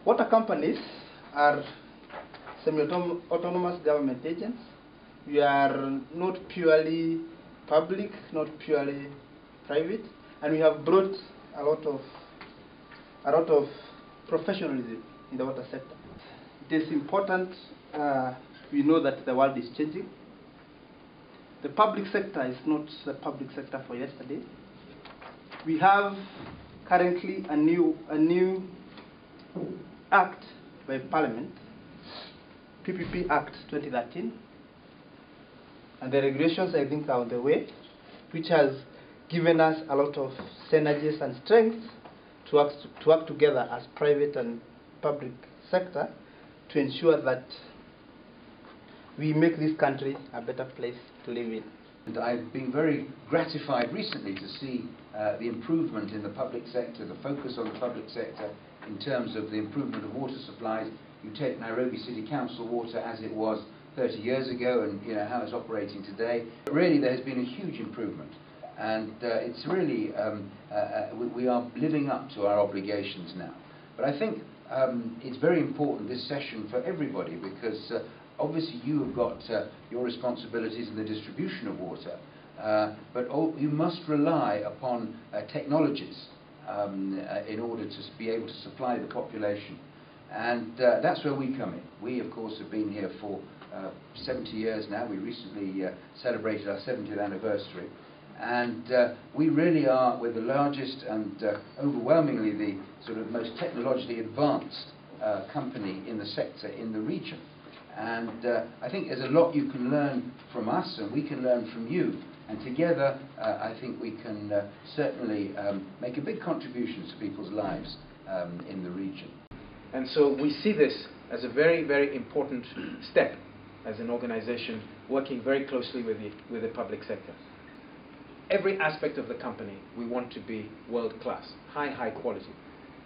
Water companies are semi-autonomous government agents. We are not purely public, not purely private, and we have brought a lot of professionalism in the water sector. It is important. We know that the world is changing. The public sector is not the public sector for yesterday. We have currently a new act by Parliament, PPP Act 2013, and the regulations, I think, are on the way, which has given us a lot of synergies and strength to work together as private and public sector to ensure that we make this country a better place to live in. And I've been very gratified recently to see the improvement in the public sector, the focus on the public sector in terms of the improvement of water supplies. You take Nairobi City Council water as it was 30 years ago and how it's operating today. Really there has been a huge improvement, and it's really, we are living up to our obligations now. But I think it's very important, this session, for everybody, because obviously you have got your responsibilities in the distribution of water, but you must rely upon technologies in order to be able to supply the population. And that's where we come in. We, of course, have been here for 70 years now. We recently celebrated our 70th anniversary. And we really are, we're the largest and overwhelmingly the sort of most technologically advanced company in the sector in the region. And I think there's a lot you can learn from us, and we can learn from you. And together, I think we can certainly make a big contribution to people's lives in the region. And so we see this as a very, very important step as an organization working very closely with the public sector. Every aspect of the company, we want to be world-class, high quality.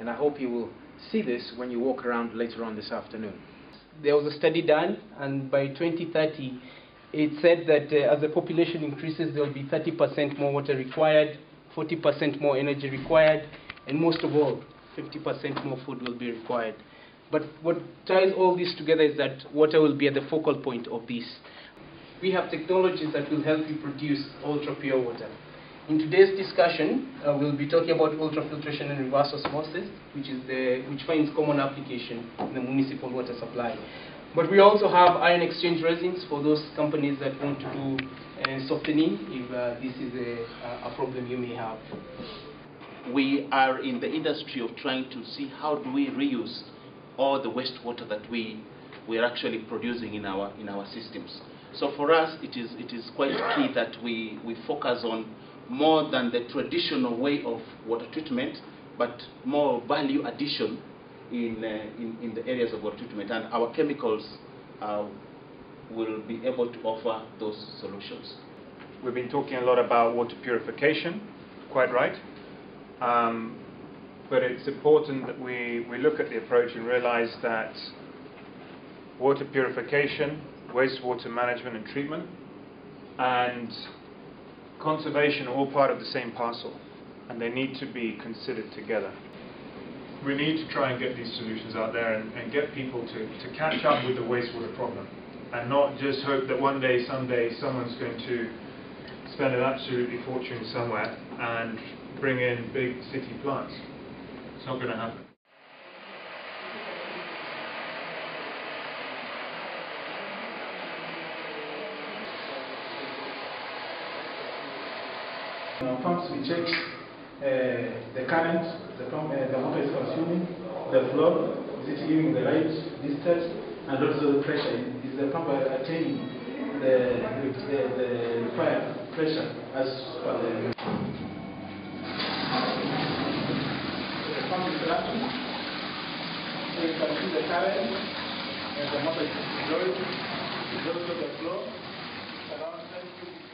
And I hope you will see this when you walk around later on this afternoon. There was a study done, and by 2030, it said that as the population increases, there will be 30% more water required, 40% more energy required, and most of all, 50% more food will be required. But what ties all this together is that water will be at the focal point of this. We have technologies that will help you produce ultra-pure water. In today's discussion, we'll be talking about ultrafiltration and reverse osmosis, which finds common application in the municipal water supply. But we also have ion exchange resins for those companies that want to do softening, if this is a problem you may have. We are in the industry of trying to see how do we reuse all the wastewater that we are actually producing in our systems. So for us, it is quite key that we focus on more than the traditional way of water treatment, but more value addition in the areas of water treatment, and our chemicals will be able to offer those solutions. We've been talking a lot about water purification, quite right, but it's important that we look at the approach and realize that water purification, wastewater management and treatment, and conservation are all part of the same parcel, and they need to be considered together. We need to try and get these solutions out there and get people to catch up with the wastewater problem, and not just hope that one day, someday, someone's going to spend an absolutely fortune somewhere and bring in big city plants. It's not going to happen. Pumps, we check the current the pump is consuming, the flow, is it giving the right discharge, and also the pressure. Is the pump attaining the required pressure as per the pump is running? So you can see the current, and the motor is flowing, it's also the flow, around 10 cubic